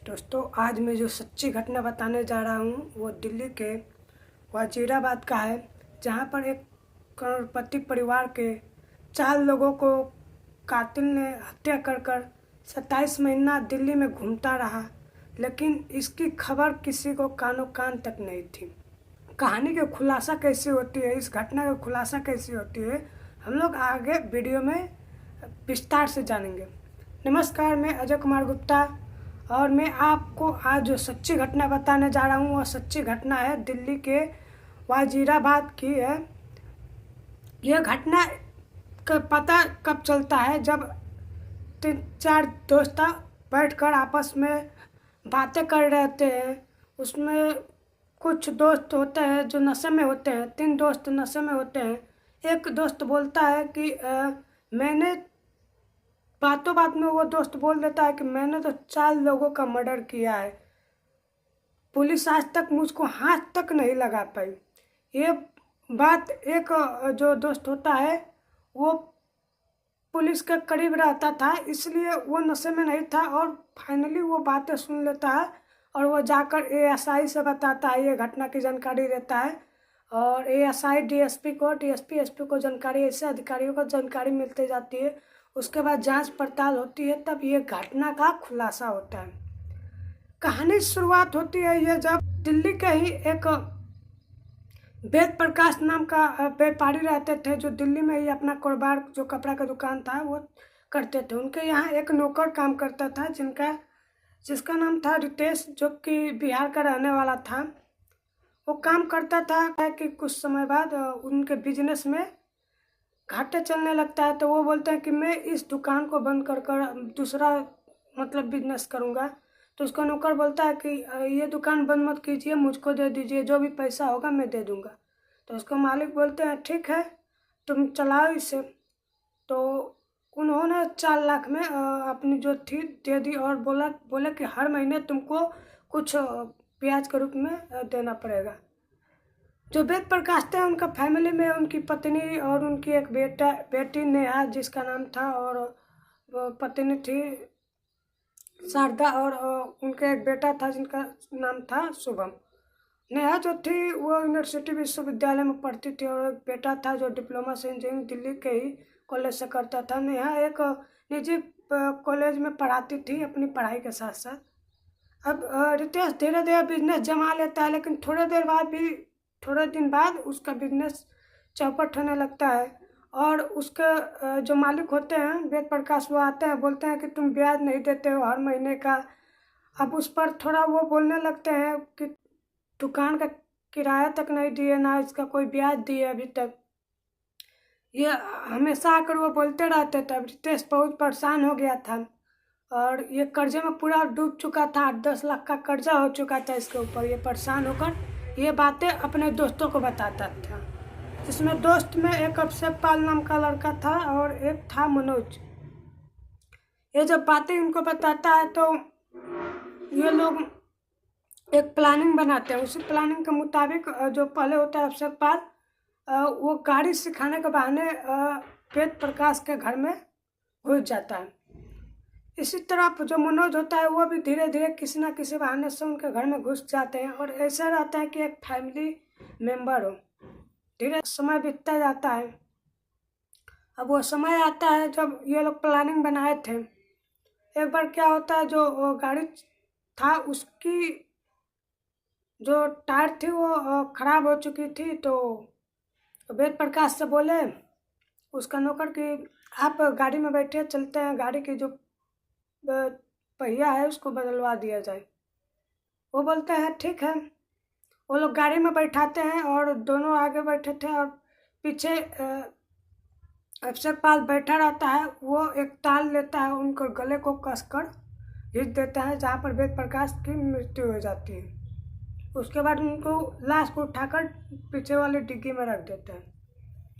दोस्तों, आज मैं जो सच्ची घटना बताने जा रहा हूँ वो दिल्ली के वजीराबाद का है, जहाँ पर एक करोड़पति परिवार के 4 लोगों को कातिल ने हत्या कर 27 महीना दिल्ली में घूमता रहा, लेकिन इसकी खबर किसी को कानो कान तक नहीं थी। कहानी की खुलासा कैसी होती है, इस घटना का खुलासा कैसी होती है, हम लोग आगे वीडियो में विस्तार से जानेंगे। नमस्कार, मैं अजय कुमार गुप्ता और मैं आपको आज जो सच्ची घटना बताने जा रहा हूँ वह सच्ची घटना है दिल्ली के वजीराबाद की है। यह घटना का पता कब चलता है, जब 3-4 दोस्त बैठकर आपस में बातें कर रहे होते हैं। उसमें कुछ दोस्त होते हैं जो नशे में होते हैं, 3 दोस्त नशे में होते हैं। एक दोस्त बोलता है कि मैंने बातों बात में वो दोस्त बोल देता है कि मैंने तो 4 लोगों का मर्डर किया है, पुलिस आज तक मुझको हाथ तक नहीं लगा पाई। ये बात एक जो दोस्त होता है वो पुलिस के करीब रहता था, इसलिए वो नशे में नहीं था और फाइनली वो बातें सुन लेता है और वो जाकर एएसआई से बताता है, ये घटना की जानकारी देता है। और एएसआई डीएसपी एसपी को जानकारी, ऐसे अधिकारियों को जानकारी मिलती जाती है। उसके बाद जांच पड़ताल होती है, तब ये घटना का खुलासा होता है। कहानी शुरुआत होती है ये जब दिल्ली के ही एक वेद प्रकाश नाम का व्यापारी रहते थे, जो दिल्ली में ही अपना कारोबार, जो कपड़ा का दुकान था वो करते थे। उनके यहाँ एक नौकर काम करता था जिसका नाम था रितेश, जो कि बिहार का रहने वाला था। वो काम करता था कि कुछ समय बाद उनके बिजनेस में घाटे चलने लगता है, तो वो बोलते हैं कि मैं इस दुकान को बंद कर दूसरा बिजनेस करूँगा। तो उसका नौकर बोलता है कि ये दुकान बंद मत कीजिए, मुझको दे दीजिए, जो भी पैसा होगा मैं दे दूँगा। तो उसका मालिक बोलते हैं ठीक है, तुम चलाओ इसे। तो उन्होंने 4 लाख में अपनी जो थी दे दी और बोले कि हर महीने तुमको कुछ ब्याज के रूप में देना पड़ेगा। जो वेद प्रकाश थे, उनका फैमिली में उनकी पत्नी और उनकी एक बेटी नेहा जिसका नाम था, और पत्नी थी शारदा, और उनका एक बेटा था जिनका नाम था शुभम। नेहा जो थी वो यूनिवर्सिटी विश्वविद्यालय में पढ़ती थी और एक बेटा था जो डिप्लोमा से इंजीनियरिंग दिल्ली के ही कॉलेज से करता था। नेहा एक निजी कॉलेज में पढ़ाती थी अपनी पढ़ाई के साथ साथ। अब रितेश धीरे धीरे बिजनेस जमा लेता है, लेकिन थोड़े दिन बाद उसका बिजनेस चौपट होने लगता है और उसके जो मालिक होते हैं वेद प्रकाश, वो आते हैं, बोलते हैं कि तुम ब्याज नहीं देते हो हर महीने का। अब उस पर थोड़ा वो बोलने लगते हैं कि दुकान का किराया तक नहीं दिए, ना इसका कोई ब्याज दिए अभी तक। ये हमेशा आकर वो बोलते रहते थे। रितेश बहुत परेशान हो गया था और ये कर्जे में पूरा डूब चुका था, 8-10 लाख का कर्जा हो चुका था इसके ऊपर। ये परेशान होकर ये बातें अपने दोस्तों को बताता था, जिसमें दोस्त में एक अभिषेक पाल नाम का लड़का था और एक था मनोज। ये जब बातें इनको बताता है तो ये लोग एक प्लानिंग बनाते हैं। उसी प्लानिंग के मुताबिक जो पहले होता है अभिषेक पाल, वो गाड़ी सिखाने के बहाने वेद प्रकाश के घर में घुस जाता है। इसी तरह जो मनोज होता है वो भी धीरे धीरे किसी ना किसी बहाने से उनके घर में घुस जाते हैं और ऐसा रहता है कि एक फैमिली मेंबर हो। धीरे समय बीतता जाता है। अब वो समय आता है जब ये लोग प्लानिंग बनाए थे। एक बार क्या होता है, जो गाड़ी था उसकी जो टायर थी वो खराब हो चुकी थी। तो वेद प्रकाश से बोले उसका नौकर कि आप गाड़ी में बैठे, चलते हैं, गाड़ी की जो पहिया है उसको बदलवा दिया जाए। वो बोलते हैं ठीक है। वो लोग गाड़ी में बैठाते हैं और दोनों आगे बैठे थे और पीछे अभिषेक पाल बैठा रहता है। वो एक ताल लेता है, उनको गले को कसकर घींच देता है, जहाँ पर वेद प्रकाश की मृत्यु हो जाती है। उसके बाद उनको लाश को उठाकर पीछे वाली डिग्गी में रख देते हैं।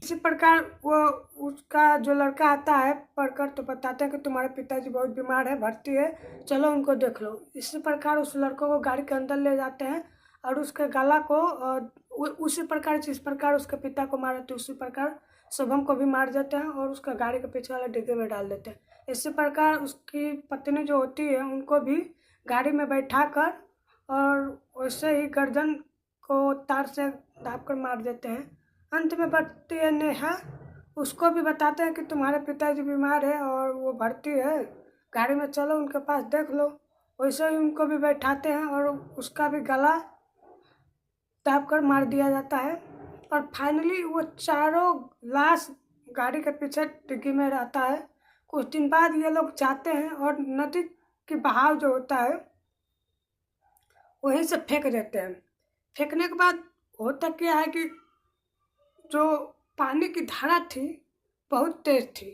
इसी प्रकार वो उसका जो लड़का आता है पढ़कर, तो बताते हैं कि तुम्हारे पिताजी बहुत बीमार है, भर्ती है, चलो उनको देख लो। इसी प्रकार उस लड़कों को गाड़ी के अंदर ले जाते हैं और उसके गला को उसी प्रकार जिस प्रकार उसके पिता को मारे थे उसी प्रकार शुभम को भी मार देते हैं और उसका गाड़ी के पीछे वाले डिग्गे में डाल देते हैं। इसी प्रकार उसकी पत्नी जो होती है उनको भी गाड़ी में बैठा कर और वैसे ही गर्दन को तार से दाब कर मार देते हैं। अंत में बचती है नेहा, उसको भी बताते हैं कि तुम्हारे पिताजी बीमार है और वो भर्ती है, गाड़ी में चलो उनके पास देख लो। वैसे ही उनको भी बैठाते हैं और उसका भी गला दाब कर मार दिया जाता है। और फाइनली वो चारों लाश गाड़ी के पीछे डिग्गी में रहता है। कुछ दिन बाद ये लोग जाते हैं और नदी की बहाव जो होता है वहीं से फेंक देते हैं। फेंकने के बाद होता क्या है कि जो पानी की धारा थी बहुत तेज थी,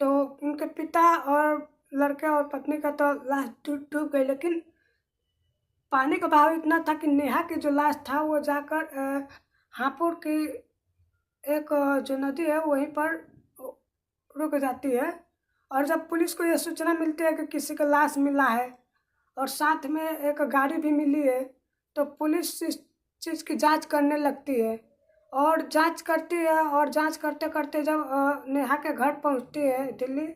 तो उनके पिता और लड़के और पत्नी का तो लाश डूब गई, लेकिन पानी का बहाव इतना था कि नेहा की जो लाश था वो जाकर हापुड़ की एक जो नदी है वहीं पर रुक जाती है। और जब पुलिस को यह सूचना मिलती है कि किसी का लाश मिला है और साथ में एक गाड़ी भी मिली है, तो पुलिस इस चीज़ की जांच करने लगती है और जांच करती है। और जांच करते करते जब नेहा के घर पहुंचती है दिल्ली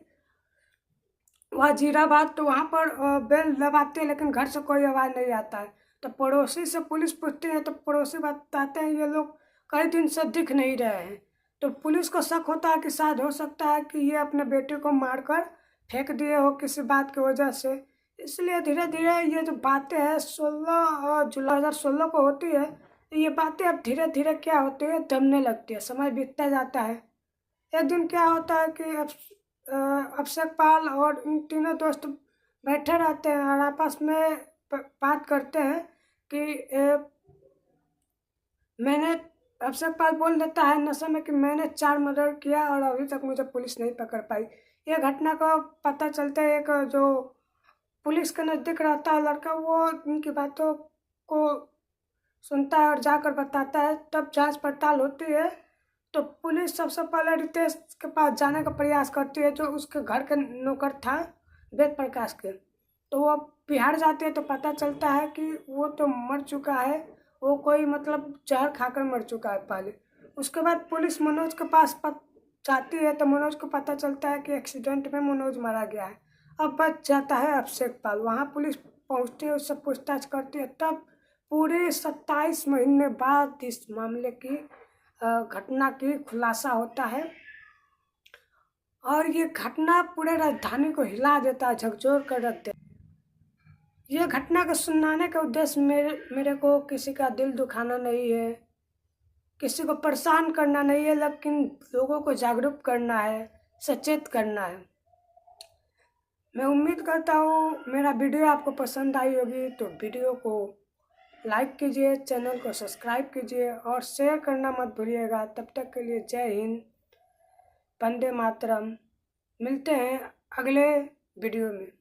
वजीराबाद, तो वहाँ पर बेल दबाते हैं लेकिन घर से कोई आवाज़ नहीं आता है। तो पड़ोसी से पुलिस पूछती है तो पड़ोसी बताते हैं ये लोग कई दिन से दिख नहीं रहे हैं। तो पुलिस को शक होता है कि शायद हो सकता है कि ये अपने बेटे को मारकर फेंक दिए हो किसी बात की वजह से। इसलिए धीरे धीरे ये जो बातें हैं 16 जुलाई 2016 को होती है, ये बातें अब धीरे धीरे क्या होती है दमने लगती है, समय बीतता जाता है। एक दिन क्या होता है कि अभिषेक पाल और इन तीनों दोस्त बैठे रहते हैं और आपस में बात करते हैं कि मैंने अभिषेक पाल बोल देता है नशे में कि मैंने 4 मर्डर किया और अभी तक मुझे पुलिस नहीं पकड़ पाई। ये घटना को पता चलता है एक जो पुलिस के नज़दीक रहता है लड़का, वो उनकी बातों को सुनता है और जाकर बताता है। तब जांच पड़ताल होती है तो पुलिस सबसे पहले रितेश के पास जाने का प्रयास करती है जो उसके घर के नौकर था वेद प्रकाश के। तो वो बिहार जाते हैं तो पता चलता है कि वो तो मर चुका है, वो कोई मतलब जहर खाकर मर चुका है पहले। उसके बाद पुलिस मनोज के पास जाती है तो मनोज को पता चलता है कि एक्सीडेंट में मनोज मारा गया है। अब बच जाता है अभिषेक पाल। वहाँ पुलिस पहुँचती है, उससे पूछताछ करती है, तब पूरे 27 महीने बाद इस मामले की घटना की खुलासा होता है। और ये घटना पूरे राजधानी को हिला देता है, झकझोर कर रख देता है। ये घटना को सुनाने का उद्देश्य मेरे को किसी का दिल दुखाना नहीं है, किसी को परेशान करना नहीं है, लेकिन लोगों को जागरूक करना है, सचेत करना है। मैं उम्मीद करता हूँ मेरा वीडियो आपको पसंद आई होगी, तो वीडियो को लाइक कीजिए, चैनल को सब्सक्राइब कीजिए और शेयर करना मत भूलिएगा। तब तक के लिए जय हिंद, वंदे मातरम। मिलते हैं अगले वीडियो में।